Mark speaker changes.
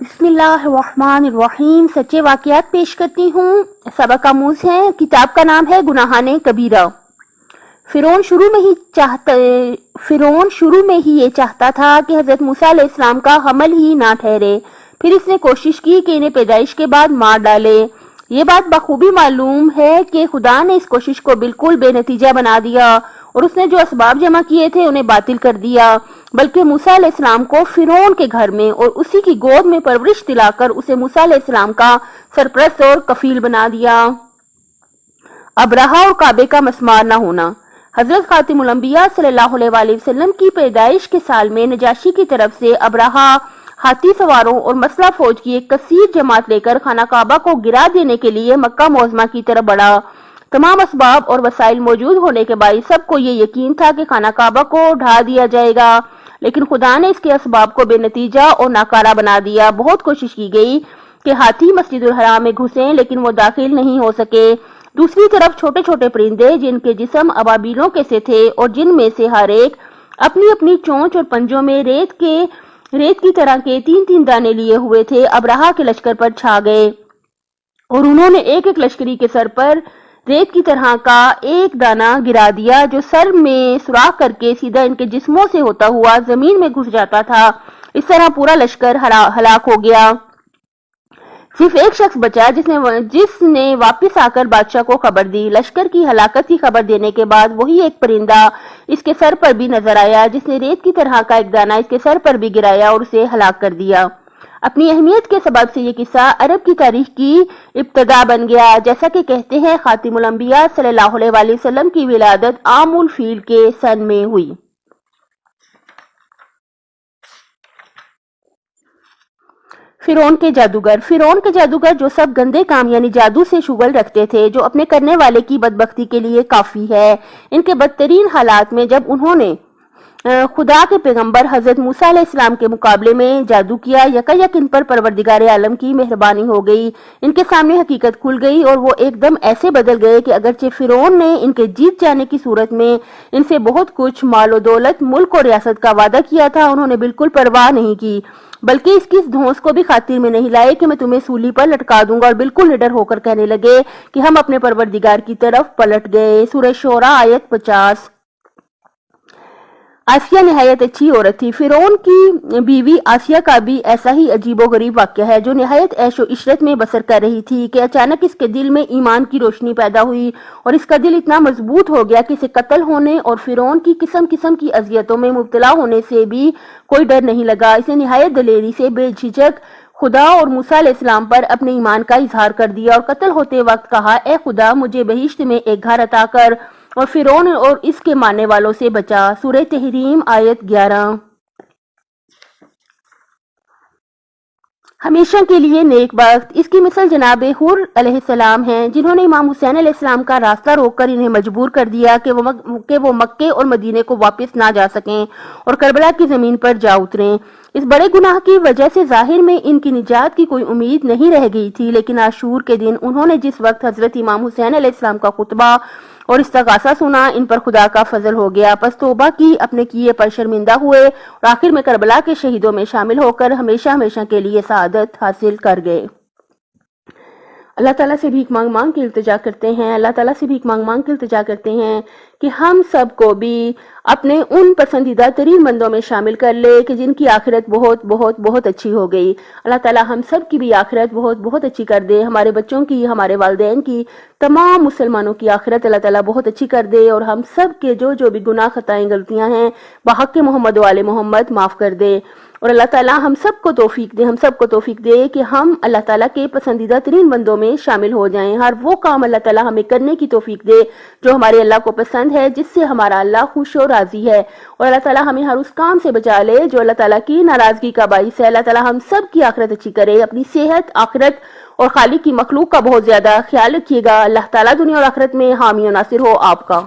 Speaker 1: بسم اللہ الرحمن الرحیم. سچے واقعات پیش کرتی ہوں. سبق آموز ہے. کتاب کا نام ہے گناہان کبیرہ. فرعون شروع میں ہی یہ چاہتا تھا کہ حضرت موسیٰ علیہ السلام کا حمل ہی نہ ٹھہرے. پھر اس نے کوشش کی کہ انہیں پیدائش کے بعد مار ڈالے. یہ بات بخوبی معلوم ہے کہ خدا نے اس کوشش کو بالکل بے نتیجہ بنا دیا اور اس نے جو اسباب جمع کیے تھے انہیں باطل کر دیا، بلکہ موسیٰ علیہ السلام کو فرعون کے گھر میں اور اسی کی گود میں پرورش دلا کر اسے موسیٰ علیہ السلام کا سرپرست اور کفیل بنا دیا. ابرہہ اور کعبے کا مسمار نہ ہونا. حضرت خاتم الانبیاء صلی اللہ علیہ وآلہ وسلم کی پیدائش کے سال میں نجاشی کی طرف سے ابرہہ ہاتھی سواروں اور مسلح فوج کی ایک کثیر جماعت لے کر خانہ کعبہ کو گرا دینے کے لیے مکہ معظمہ کی طرف بڑھا. تمام اسباب اور وسائل موجود ہونے کے باعث سب کو یہ یقین تھا کہ خانہ کعبہ کو ڈھا دیا جائے گا، لیکن خدا نے اس کے اسباب کو بے نتیجہ اور ناکارہ بنا دیا. بہت کوشش کی گئی کہ ہاتھی مسجد الحرام میں گھسیں، لیکن وہ داخل نہیں ہو سکے. دوسری طرف چھوٹے چھوٹے پرندے جن کے جسم ابابیلوں کے سے تھے اور جن میں سے ہر ایک اپنی اپنی چونچ اور پنجوں میں ریت کی طرح کے 3 دانے لیے ہوئے تھے، ابرہہ کے لشکر پر چھا گئے اور انہوں نے ایک ایک لشکری کے سر پر ریت کی طرح کا ایک دانہ گرا دیا جو سر میں سوراخ کر کے سیدھا ان کے جسموں سے ہوتا ہوا زمین میں گھس جاتا تھا. اس طرح پورا لشکر ہلاک ہو گیا. صرف ایک شخص بچا جس نے واپس آ کر بادشاہ کو خبر دی. لشکر کی ہلاکت کی خبر دینے کے بعد وہی ایک پرندہ اس کے سر پر بھی نظر آیا جس نے ریت کی طرح کا ایک دانہ اس کے سر پر بھی گرایا اور اسے ہلاک کر دیا. اپنی اہمیت کے سبب سے یہ قصہ عرب کی تاریخ کی ابتدا بن گیا. جیسا کہ کہتے ہیں خاتم الانبیاء صلی اللہ علیہ وآلہ وسلم کی ولادت عام الفیل کے سن میں ہوئی. فرعون کے جادوگر جو سب گندے کام یعنی جادو سے شغل رکھتے تھے، جو اپنے کرنے والے کی بدبختی کے لیے کافی ہے. ان کے بدترین حالات میں جب انہوں نے خدا کے پیغمبر حضرت موسیٰ علیہ السلام کے مقابلے میں جادو کیا، یکایک ان پر پروردگار عالم کی مہربانی ہو گئی. ان کے سامنے حقیقت کھل گئی اور وہ ایک دم ایسے بدل گئے کہ اگرچہ فرعون نے ان کے جیت جانے کی صورت میں ان سے بہت کچھ مال و دولت، ملک اور ریاست کا وعدہ کیا تھا، انہوں نے بالکل پرواہ نہیں کی، بلکہ اس کی دھونس کو بھی خاطر میں نہیں لائے کہ میں تمہیں سولی پر لٹکا دوں گا، اور بالکل نڈر ہو کر کہنے لگے کہ ہم اپنے پروردگار کی طرف پلٹ گئے. سورہ شعراء آیت 50. آسیہ نہایت اچھی عورت تھی. فرعون کی بیوی آسیہ کا بھی ایسا ہی عجیب و غریب واقعہ ہے، جو نہایت عیش و عشرت میں بسر کر رہی تھی کہ اچانک اس کے دل میں ایمان کی روشنی پیدا ہوئی اور اس کا دل اتنا مضبوط ہو گیا کہ اسے قتل ہونے اور فرعون کی قسم کی اذیتوں میں مبتلا ہونے سے بھی کوئی ڈر نہیں لگا. اسے نہایت دلیری سے بے جھجک خدا اور موسیٰ علیہ السلام پر اپنے ایمان کا اظہار کر دیا اور قتل ہوتے وقت کہا، اے خدا مجھے بہشت میں ایک گھر عطا کر اور فرعون اور اس کے ماننے والوں سے بچا. سورہ تحریم آیت 11. ہمیشہ کے لیے نیک بخت. اس کی مثل جناب حور علیہ السلام ہیں، جنہوں نے امام حسین علیہ السلام کا راستہ روک کر انہیں مجبور کر دیا کہ وہ مکے اور مدینے کو واپس نہ جا سکیں اور کربلا کی زمین پر جا اتریں. اس بڑے گناہ کی وجہ سے ظاہر میں ان کی نجات کی کوئی امید نہیں رہ گئی تھی، لیکن عاشور کے دن انہوں نے جس وقت حضرت امام حسین علیہ السلام کا خطبہ اور استغاثہ سنا، ان پر خدا کا فضل ہو گیا. پس توبہ کی، اپنے کیے پر شرمندہ ہوئے اور آخر میں کربلا کے شہیدوں میں شامل ہو کر ہمیشہ کے لیے سعادت حاصل کر گئے. اللہ تعالیٰ سے بھیک مانگ کے التجا کرتے ہیں کہ ہم سب کو بھی اپنے ان پسندیدہ ترین بندوں میں شامل کر لے کہ جن کی آخرت بہت بہت بہت اچھی ہو گئی. اللہ تعالیٰ ہم سب کی بھی آخرت بہت بہت اچھی کر دے. ہمارے بچوں کی، ہمارے والدین کی، تمام مسلمانوں کی آخرت اللہ تعالیٰ بہت اچھی کر دے اور ہم سب کے جو بھی گناہ خطائیں غلطیاں ہیں بحق محمد و آل محمد معاف کر دے. اور اللہ تعالیٰ ہم سب کو توفیق دے کہ ہم اللہ تعالیٰ کے پسندیدہ ترین بندوں میں شامل ہو جائیں. ہر وہ کام اللہ تعالیٰ ہمیں کرنے کی توفیق دے جو ہمارے اللہ کو پسند ہے، جس سے ہمارا اللہ خوش و راضی ہے. اور اللہ تعالیٰ ہمیں ہر اس کام سے بچا لے جو اللہ تعالیٰ کی ناراضگی کا باعث ہے. اللہ تعالیٰ ہم سب کی آخرت اچھی کرے. اپنی صحت، آخرت اور خالق کی مخلوق کا بہت زیادہ خیال رکھیے گا. اللہ تعالیٰ دنیا اور آخرت میں حامی و ناصر ہو آپ کا.